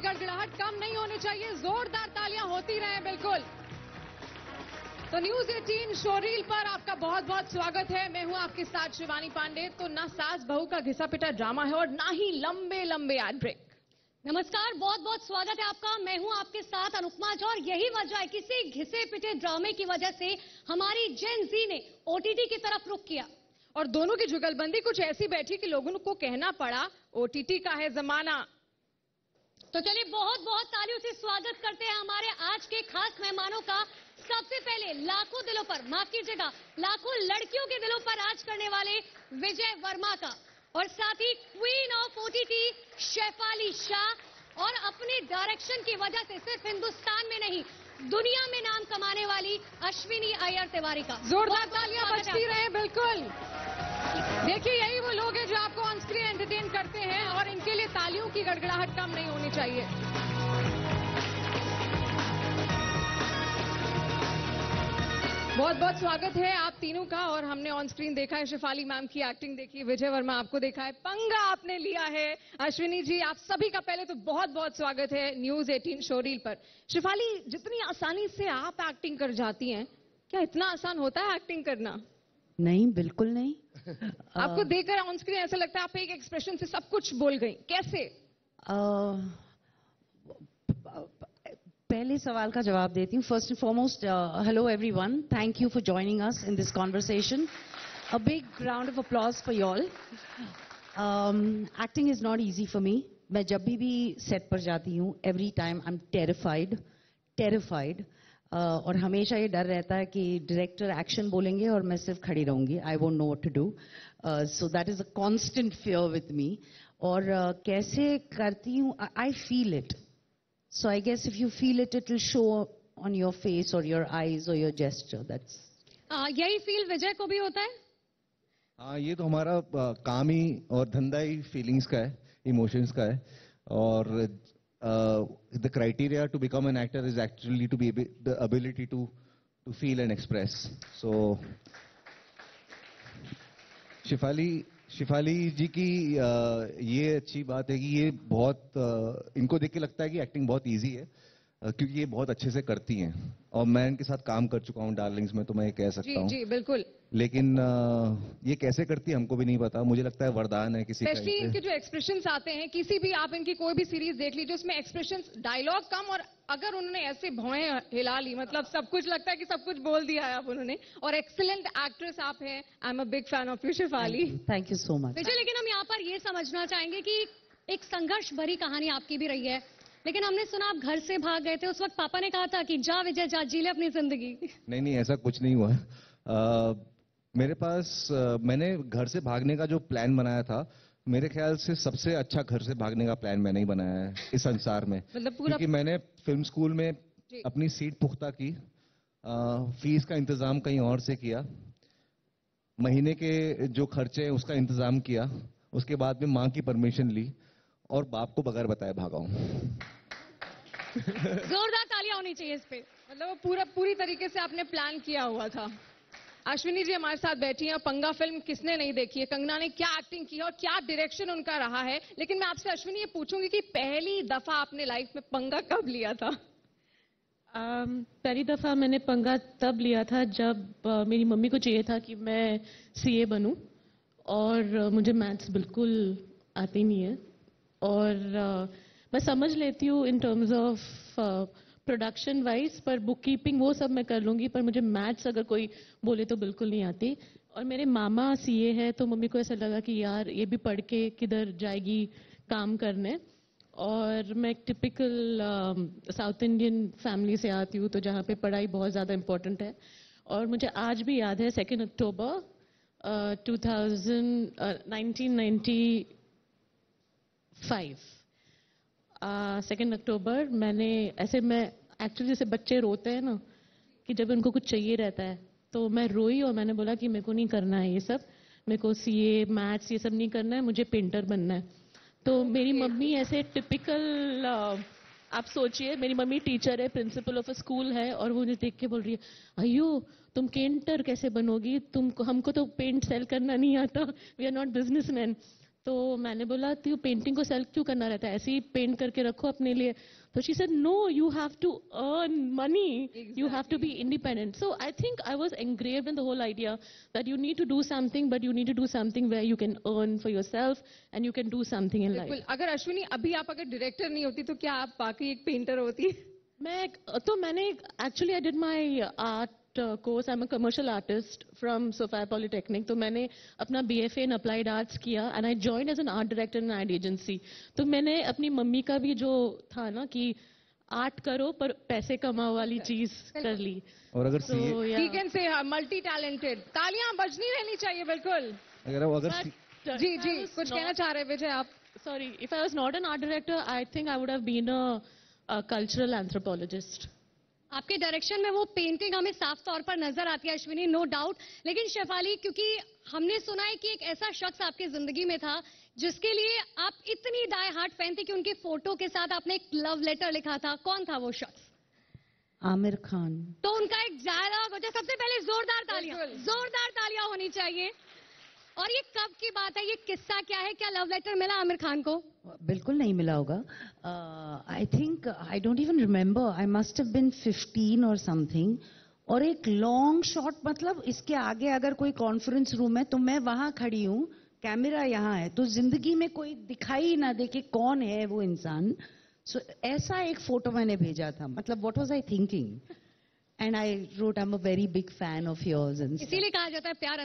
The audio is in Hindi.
गड़गड़ाहट कम नहीं होनी चाहिए, जोरदार तालियां होती रहें। बिल्कुल। तो न्यूज 18 शोरील पर आपका बहुत बहुत स्वागत है। मैं हूं आपके साथ शिवानी पांडे। तो ना सास बहू का घिसा पिटा ड्रामा है और ना ही लंबे लंबे एड ब्रेक। नमस्कार, बहुत बहुत स्वागत है आपका। मैं हूं आपके साथ अनुपमा झा और यही वजह है किसी घिसे पिटे ड्रामे की वजह से हमारी जेन जी ने ओटीटी की तरफ रुख किया और दोनों की जुगलबंदी कुछ ऐसी बैठी कि लोगों को कहना पड़ा ओटीटी का है जमाना। तो चलिए बहुत बहुत तालियों से स्वागत करते हैं हमारे आज के खास मेहमानों का। सबसे पहले लाखों दिलों पर, माफ कीजिएगा, लाखों लड़कियों के दिलों पर राज करने वाले विजय वर्मा का, और साथ ही queen of OTT Shefali Shah, और अपने डायरेक्शन की वजह से सिर्फ हिंदुस्तान में नहीं दुनिया में नाम कमाने वाली अश्विनी अय्यर तिवारी का। जोरदार तालियां बजती रहे। बिल्कुल। देखिए, यही वो लोग हैं जो आपको ऑन स्क्रीन एंटरटेन करते हैं और इनके लिए तालियों की गड़गड़ाहट कम नहीं होनी चाहिए। बहुत बहुत स्वागत है आप तीनों का। और हमने ऑन स्क्रीन देखा है शेफाली मैम की एक्टिंग देखी, विजय वर्मा आपको देखा है, पंगा आपने लिया है। अश्विनी जी, आप सभी का पहले तो बहुत बहुत स्वागत है न्यूज 18 शोरील पर। शेफाली, जितनी आसानी से आप एक्टिंग कर जाती हैं, क्या इतना आसान होता है एक्टिंग करना? नहीं, बिल्कुल नहीं। आपको देखकर ऑन स्क्रीन ऐसा लगता है आप एक एक्सप्रेशन से सब कुछ बोल गई, कैसे? पहले सवाल का जवाब देती हूँ। First and foremost, hello everyone, thank you for joining us in this conversation. A big round of applause for y'all. Acting is not easy for me. मैं जब भी सेट पर जाती हूँ, every time I am terrified. और हमेशा ये डर रहता है कि डायरेक्टर एक्शन बोलेंगे और मैं सिर्फ खड़ी रहूंगी। I won't know what to do. So that is a constant fear with me. और कैसे करती हूँ, I feel it. So I guess if you feel it, it will show on your face or your eyes or your gesture. That's यही फील विजय को भी होता है? हाँ, ये तो हमारा काम ही और धंधा ही फीलिंग्स का है, इमोशंस का है। और the criteria to become an actor is actually to be the ability to feel and express. So Shefali ji की ये अच्छी बात है कि ये बहुत इनको देख के लगता है कि एक्टिंग बहुत इजी है, क्योंकि ये बहुत अच्छे से करती हैं। और मैं इनके साथ काम कर चुका हूँ डार्लिंग्स में, तो मैं ये कह सकता हूँ। जी बिल्कुल। लेकिन ये कैसे करती है हमको भी नहीं पता। मुझे लगता है वरदान है किसी का। स्पेशली इनके जो एक्सप्रेशंस आते हैं, किसी भी आप इनकी कोई भी सीरीज देख लीजिए, उसमें एक्सप्रेशंस, डायलॉग कम, और अगर उन्होंने ऐसे भौएं हिला ली, मतलब सब कुछ लगता है कि सब कुछ बोल दिया है आप उन्होंने। और एक्सीलेंट एक्ट्रेस आप हैं। I am a big fan of you Shefali. Thank you so much Vijay, लेकिन हम यहाँ पर ये समझना चाहेंगे कि एक संघर्ष भरी कहानी आपकी भी रही है, लेकिन हमने सुना आप घर से भाग गए थे। उस वक्त पापा ने कहा था कि जा विजय जा, जी ले अपनी जिंदगी। नहीं, ऐसा कुछ नहीं हुआ। मेरे पास मैंने घर से भागने का जो प्लान बनाया था, मेरे ख्याल से सबसे अच्छा घर से भागने का प्लान मैंने ही बनाया है इस संसार में। मतलब पूरा, क्योंकि मैंने फिल्म स्कूल में अपनी सीट पुख्ता की, फीस का इंतजाम कहीं और से किया, महीने के जो खर्चे हैं उसका इंतजाम किया, उसके बाद में माँ की परमिशन ली और बाप को बगैर बताए भागा हूँ। जोरदार तालियां होनी चाहिए इस पे। मतलब पूरी तरीके से आपने प्लान किया हुआ था। अश्विनी जी हमारे साथ बैठी हैं। पंगा फिल्म किसने नहीं देखी है? कंगना ने क्या एक्टिंग की है और क्या डायरेक्शन उनका रहा है। लेकिन मैं आपसे अश्विनी ये पूछूंगी कि पहली दफा आपने लाइफ में पंगा कब लिया था? पहली दफा मैंने पंगा तब लिया था जब मेरी मम्मी को चाहिए था कि मैं सीए बनूं, और मुझे मैथ्स बिल्कुल आती नहीं है। और मैं समझ लेती हूँ in terms of production wise, पर बुक कीपिंग वो सब मैं कर लूंगी, पर मुझे मैथ्स अगर कोई बोले तो बिल्कुल नहीं आती। और मेरे मामा सीए है, तो मम्मी को ऐसा लगा कि यार ये भी पढ़ के किधर जाएगी काम करने। और मैं एक टिपिकल साउथ इंडियन फैमिली से आती हूँ, तो जहाँ पे पढ़ाई बहुत ज़्यादा इम्पोर्टेंट है। और मुझे आज भी याद है 2 अक्टूबर 1995, 2 अक्टूबर मैंने ऐसे, मैं एक्चुअली जैसे बच्चे रोते हैं ना कि जब उनको कुछ चाहिए रहता है, तो मैं रोई और मैंने बोला कि मेरे को नहीं करना है ये सब, मेरे को सीए मैथ्स ये सब नहीं करना है, मुझे पेंटर बनना है। तो मेरी मम्मी ऐसे टिपिकल, आप सोचिए मेरी मम्मी टीचर है, प्रिंसिपल ऑफ अ स्कूल है, और वो मुझे देख के बोल रही है, अयो तुम पेंटर कैसे बनोगी, हमको तो पेंट सेल करना नहीं आता, वी आर नॉट बिजनेसमैन। तो मैंने बोला तू पेंटिंग को सेल क्यों करना रहता है, ऐसे ही पेंट करके रखो अपने लिए. तो she said no, you have to earn money, you have to be independent. So I think I was engraved in the whole idea that you need to do something, but you need to do something where you can earn for yourself and you can do something in life. बिल्कुल. अगर अश्विनी अभी आप अगर डायरेक्टर नहीं होती तो क्या आप बाकी एक पेंटर होती? मैंने actually I did my art course. I am a commercial artist from Sophia Polytechnic. तो मैंने अपना BFA इन अप्लाइड आर्ट्स किया and I joined as an art director in ad agency. तो मैंने अपनी मम्मी का भी जो था ना कि आर्ट करो पर पैसे कमाओ वाली चीज कर ली. और अगर So, yeah. He can say multi talented. तालियां बजनी रहनी चाहिए. बिल्कुल. अगर But, ji if I ji was कुछ not- कहना चाह रहे हैं विजय आप? Sorry, if I was not an art director, I think I would have been a cultural anthropologist. आपके डायरेक्शन में वो पेंटिंग हमें साफ तौर पर नजर आती है अश्विनी, नो डाउट. लेकिन शेफाली, क्योंकि हमने सुना है कि एक ऐसा शख्स आपकी जिंदगी में था जिसके लिए आप इतनी डाई हार्ट फैन थी कि उनके फोटो के साथ आपने एक लव लेटर लिखा था. कौन था वो शख्स? आमिर खान. तो उनका एक डायलॉग हो जाए. सबसे पहले बिल्कुल. जोरदार तालियां होनी चाहिए. और ये कब की बात है, ये किस्सा क्या है, क्या लव लेटर मिला आमिर खान को? बिल्कुल नहीं मिला होगा. I think I don't even remember. I must have been 15 or something. और एक लॉन्ग शॉट, मतलब इसके आगे अगर कोई कॉन्फ्रेंस रूम है तो मैं वहां खड़ी हूँ, कैमरा यहाँ है, तो जिंदगी में कोई दिखाई ना दे कि कौन है वो इंसान. सो ऐसा एक फोटो मैंने भेजा था. मतलब what was I thinking. And I wrote I am a very big fan of yours. इसीलिए कहा जाता है प्यार